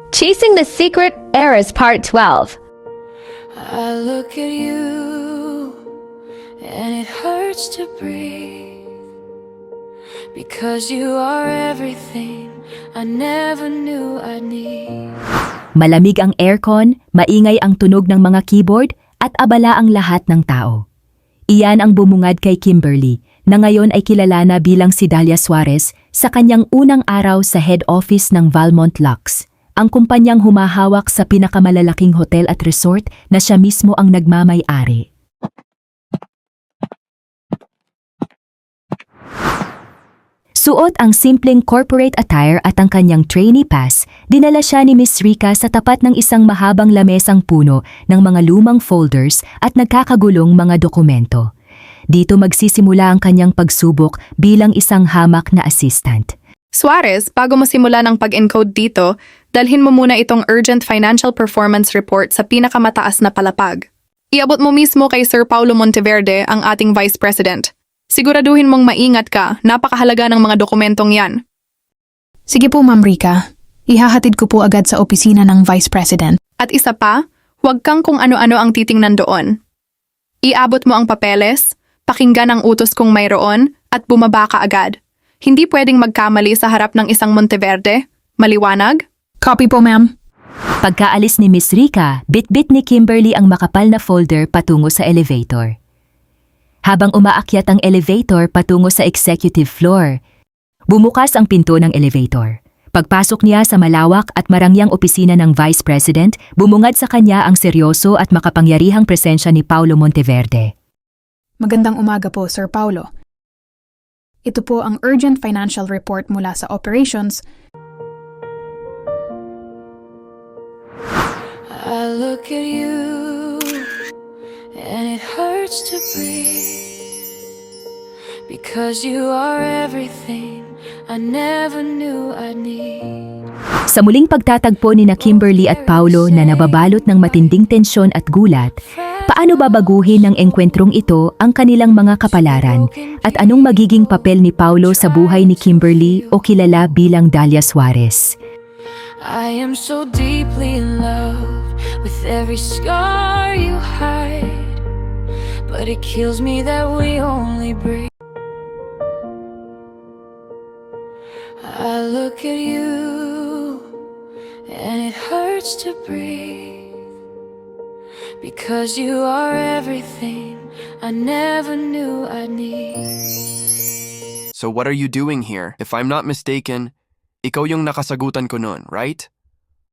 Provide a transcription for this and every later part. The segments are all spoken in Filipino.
Chasing the Secret Heiress Part 12. I look at you and it hurts to breathe because you are everything I never knew I'd need. Malamig ang aircon, maingay ang tunog ng mga keyboard, at abala ang lahat ng tao. Iyan ang bumungad kay Kimberly, na ngayon ay kilala na bilang si Dalia Suarez sa kanyang unang araw sa head office ng Valmont Lux, ang kumpanyang humahawak sa pinakamalalaking hotel at resort na siya mismo ang nagmamay-ari. Suot ang simpleng corporate attire at ang kanyang trainee pass, dinala siya ni Miss Rica sa tapat ng isang mahabang lamesang puno ng mga lumang folders at nagkakagulong mga dokumento. Dito magsisimula ang kanyang pagsubok bilang isang hamak na assistant. Suarez, bago mo simula ng pag-encode dito, dalhin mo muna itong urgent financial performance report sa pinakamataas na palapag. Iabot mo mismo kay Sir Paulo Monteverde, ang ating Vice President. Siguraduhin mong maingat ka, napakahalaga ng mga dokumentong yan. Sige po, Ma'am Rica. Ihahatid ko po agad sa opisina ng Vice President. At isa pa, huwag kang kung ano-ano ang titingnan doon. Iabot mo ang papeles, pakinggan ang utos kung mayroon, at bumaba ka agad. Hindi pwedeng magkamali sa harap ng isang Monteverde. Maliwanag? Copy po, ma'am. Pagkaalis ni Miss Rica, bit-bit ni Kimberly ang makapal na folder patungo sa elevator. Habang umaakyat ang elevator patungo sa executive floor, bumukas ang pinto ng elevator. Pagpasok niya sa malawak at marangyang opisina ng Vice President, bumungad sa kanya ang seryoso at makapangyarihang presensya ni Paulo Monteverde. Magandang umaga po, Sir Paulo. Ito po ang urgent financial report mula sa operations. I look at you and it hurts to breathe because you are everything I never knew I'd need. Sa muling pagtatagpo ni na Kimberly at Paulo na nababalot ng matinding tensyon at gulat, paano babaguhin ng engkwentrong ito ang kanilang mga kapalaran at anong magiging papel ni Paulo sa buhay ni Kimberly o kilala bilang Dalia Suarez? I am so deeply in love with every scar you hide, but it kills me that we only breathe. I look at you and it hurts to breathe because you are everything I never knew I'd need. So what are you doing here? If I'm not mistaken, ikaw yung nakasagutan ko nun, right?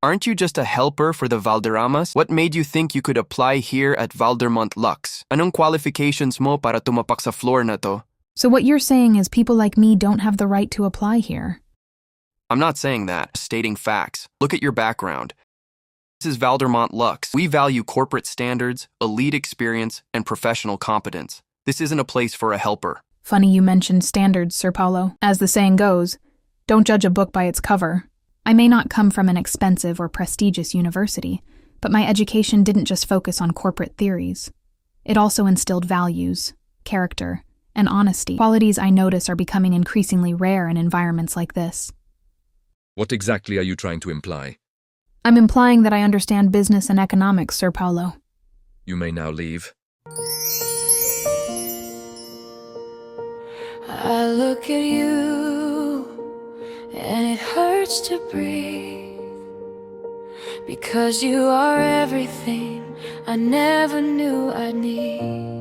Aren't you just a helper for the Valderramas? What made you think you could apply here at Valdermont Lux? Anong qualifications mo para tumapak sa floor na to? So what you're saying is people like me don't have the right to apply here. I'm not saying that, stating facts. Look at your background. This is Valdermont Lux. We value corporate standards, elite experience, and professional competence. This isn't a place for a helper. Funny you mentioned standards, Sir Paulo. As the saying goes, don't judge a book by its cover. I may not come from an expensive or prestigious university, but my education didn't just focus on corporate theories. It also instilled values, character, and honesty, qualities I notice are becoming increasingly rare in environments like this. What exactly are you trying to imply? I'm implying that I understand business and economics, Sir Paulo. You may now leave. I look at you and it hurts to breathe because you are everything I never knew I'd need.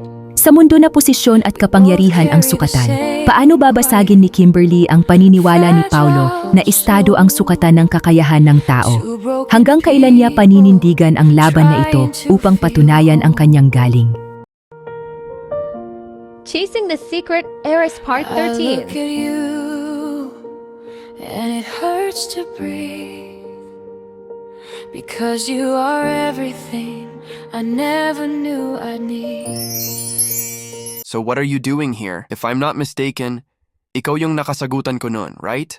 Sa mundo na posisyon at kapangyarihan ang sukatan, paano babasagin ni Kimberly ang paniniwala ni Paulo na estado ang sukatan ng kakayahan ng tao? Hanggang kailan niya paninindigan ang laban na ito upang patunayan ang kanyang galing? Chasing the Secret Heiress Part I look 13. at you and it hurts to breathe because you are everything I never knew I'd need. So what are you doing here? If I'm not mistaken, ikaw yung nakasagutan ko nun, right?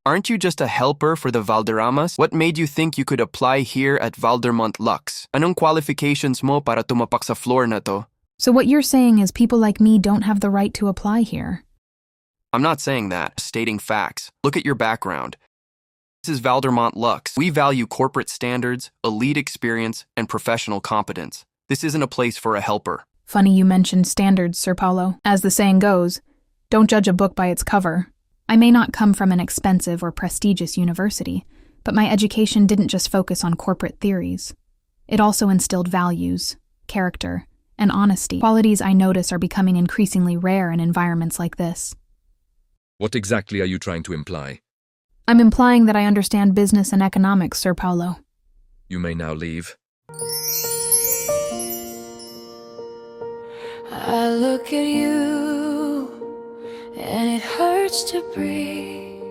Aren't you just a helper for the Valderramas? What made you think you could apply here at Valdermont Lux? Anong qualifications mo para tumapak sa floor na to? So what you're saying is people like me don't have the right to apply here. I'm not saying that, stating facts. Look at your background. This is Valdermont Lux. We value corporate standards, elite experience, and professional competence. This isn't a place for a helper. Funny you mentioned standards, Sir Paulo. As the saying goes, don't judge a book by its cover. I may not come from an expensive or prestigious university, but my education didn't just focus on corporate theories. It also instilled values, character, and honesty, qualities I notice are becoming increasingly rare in environments like this. What exactly are you trying to imply? I'm implying that I understand business and economics, Sir Paulo. You may now leave. I look at you and it hurts to breathe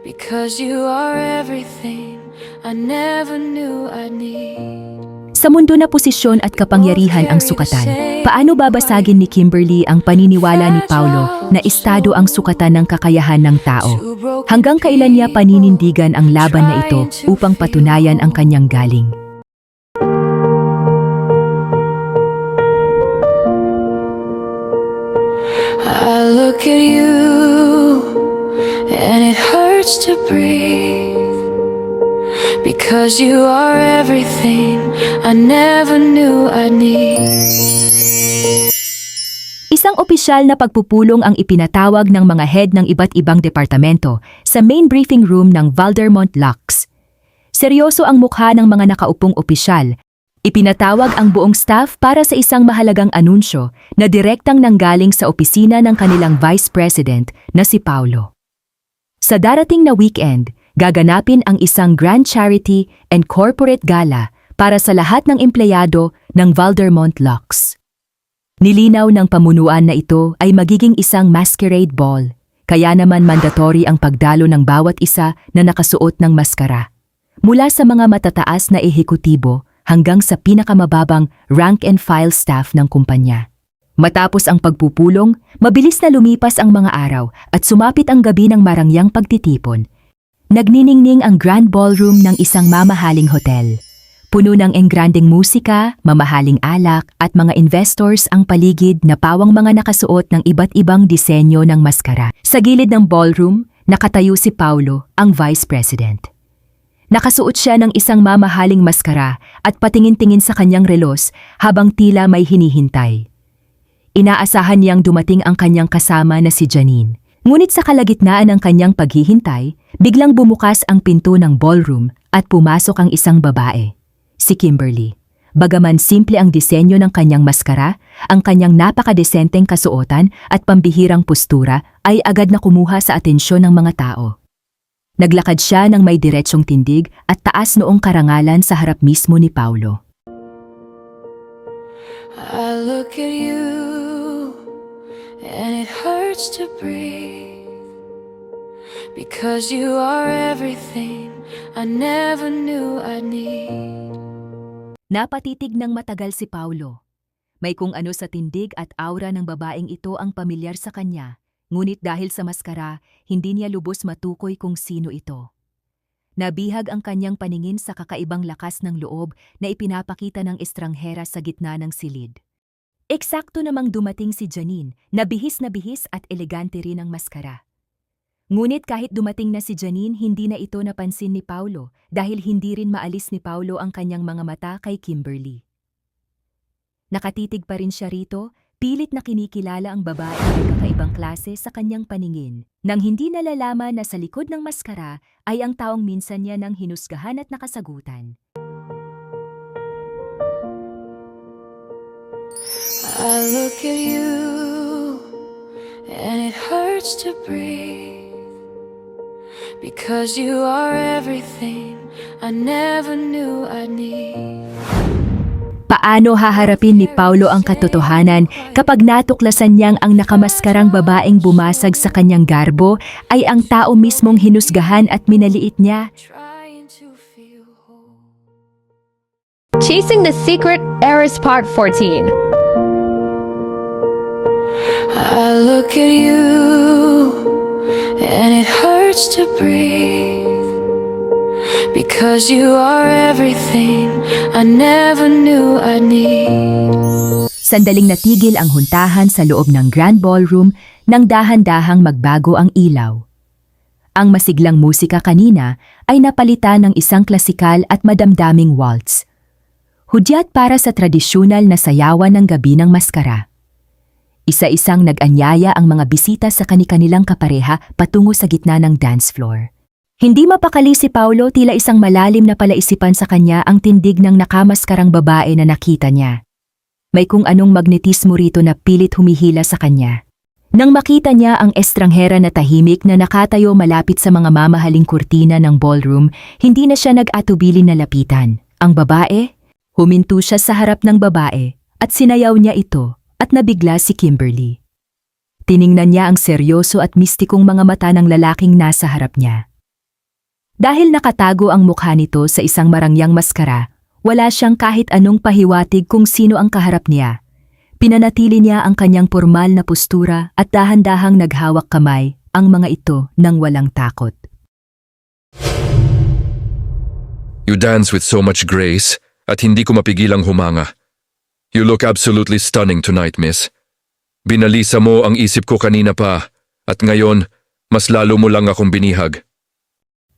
because you are everything I never knew I'd need. Sa mundo na posisyon at kapangyarihan ang sukatan, paano babasagin ni Kimberly ang paniniwala ni Paulo na estado ang sukatan ng kakayahan ng tao? Hanggang kailan niya paninindigan ang laban na ito upang patunayan ang kanyang galing? I look at you and it hurts to breathe because you are everything I never knew I'd need. Isang opisyal na pagpupulong ang ipinatawag ng mga head ng iba't ibang departamento sa main briefing room ng Valdermont Lux. Seryoso ang mukha ng mga nakaupong opisyal. Ipinatawag ang buong staff para sa isang mahalagang anunsyo na direktang nanggaling sa opisina ng kanilang Vice President na si Paulo. Sa darating na weekend, gaganapin ang isang grand charity and corporate gala para sa lahat ng empleyado ng Valdermont Lux. Nilinaw ng pamunuan na ito ay magiging isang masquerade ball, kaya naman mandatory ang pagdalo ng bawat isa na nakasuot ng maskara. Mula sa mga matataas na ehekutibo hanggang sa pinakamababang rank and file staff ng kumpanya. Matapos ang pagpupulong, mabilis na lumipas ang mga araw at sumapit ang gabi ng marangyang pagtitipon. Nagniningning ang grand ballroom ng isang mamahaling hotel. Puno ng engrandeng musika, mamahaling alak at mga investors ang paligid na pawang mga nakasuot ng iba't ibang disenyo ng maskara. Sa gilid ng ballroom, nakatayo si Paulo, ang Vice President. Nakasuot siya ng isang mamahaling maskara at patingin-tingin sa kanyang relos habang tila may hinihintay. Inaasahan niyang dumating ang kanyang kasama na si Janine. Ngunit sa kalagitnaan ng kanyang paghihintay, biglang bumukas ang pinto ng ballroom at pumasok ang isang babae, si Kimberly. Bagaman simple ang disenyo ng kanyang maskara, ang kanyang napakadesenteng kasuotan at pambihirang postura ay agad na kumuha sa atensyon ng mga tao. Naglakad siya ng may diretsyong tindig at taas noong karangalan sa harap mismo ni Paulo. I look at you and it hurts to breathe because you are everything I never knew I'd need. Napatitig ng matagal si Paulo. May kung ano sa tindig at aura ng babaeng ito ang pamilyar sa kanya, ngunit dahil sa maskara, hindi niya lubos matukoy kung sino ito. Nabihag ang kanyang paningin sa kakaibang lakas ng loob na ipinapakita ng estranghera sa gitna ng silid. Eksakto namang dumating si Janine, na bihis at elegante rin ang maskara. Ngunit kahit dumating na si Janine, hindi na ito napansin ni Paulo dahil hindi rin maalis ni Paulo ang kanyang mga mata kay Kimberly. Nakatitig pa rin siya rito, pilit na kinikilala ang babae ay kakaibang klase sa kanyang paningin, nang hindi nalalaman na sa likod ng maskara ay ang taong minsan niya nang hinusgahan at nakasagutan. I look at you and it hurts to breathe because you are everything I never knew I'd need. Paano haharapin ni Paulo ang katotohanan kapag natuklasan niyang ang nakamaskarang babaeng bumasag sa kanyang garbo ay ang tao mismong hinusgahan at minaliit niya? Trying to feel whole. Chasing the Secret, Eris Part 14. I look at you and it hurts to breathe because you are everything I never knew I'd need. Sandaling natigil ang huntahan sa loob ng Grand Ballroom nang dahan-dahang magbago ang ilaw. Ang masiglang musika kanina ay napalitan ng isang klasikal at madamdaming waltz. Hudyat para sa tradisyonal na sayawan ng gabi ng maskara. Isa-isang nag-anyaya ang mga bisita sa kani-kanilang kapareha patungo sa gitna ng dance floor. Hindi mapakali si Paulo, tila isang malalim na palaisipan sa kanya ang tindig ng nakamaskarang babae na nakita niya. May kung anong magnetismo rito na pilit humihila sa kanya. Nang makita niya ang estranghera na tahimik na nakatayo malapit sa mga mamahaling kurtina ng ballroom, hindi na siya nag-atubili na lapitan. Ang babae? Huminto siya sa harap ng babae at sinayaw niya ito at nabigla si Kimberly. Tiningnan niya ang seryoso at mistikong mga mata ng lalaking nasa harap niya. Dahil nakatago ang mukha nito sa isang marangyang maskara, wala siyang kahit anong pahiwatig kung sino ang kaharap niya. Pinanatili niya ang kanyang formal na postura at dahan-dahang naghawak kamay ang mga ito nang walang takot. You dance with so much grace at hindi ko mapigilang humanga. You look absolutely stunning tonight, miss. Binalisa mo ang isip ko kanina pa at ngayon, mas lalo mo lang akong binihag.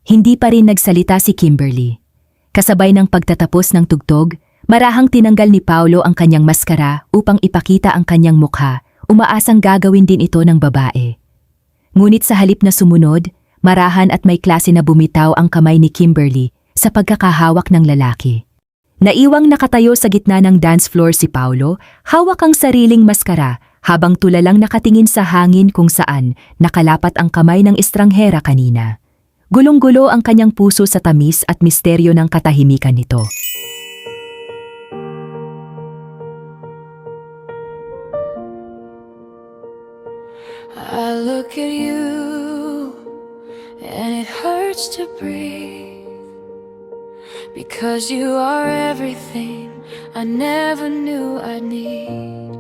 Hindi pa rin nagsalita si Kimberly. Kasabay ng pagtatapos ng tugtog, marahang tinanggal ni Paulo ang kanyang maskara upang ipakita ang kanyang mukha, umaasang gagawin din ito ng babae. Ngunit sa halip na sumunod, marahan at may klase na bumitaw ang kamay ni Kimberly sa pagkakahawak ng lalaki. Naiwang nakatayo sa gitna ng dance floor si Paulo, hawak ang sariling maskara habang tulalang nakatingin sa hangin kung saan nakalapat ang kamay ng estranghera kanina. Gulong-gulo ang kanyang puso sa tamis at misteryo ng katahimikan nito. I look at you and it hurts to breathe because you are everything I never knew I'd need.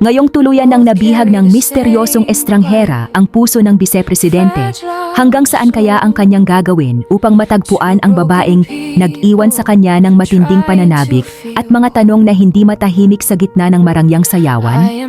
Ngayong tuluyan ng nabihag ng misteryosong estranghera ang puso ng bisepresidente, hanggang saan kaya ang kanyang gagawin upang matagpuan ang babaeng nag-iwan sa kanya ng matinding pananabik at mga tanong na hindi matahimik sa gitna ng marangyang sayawan?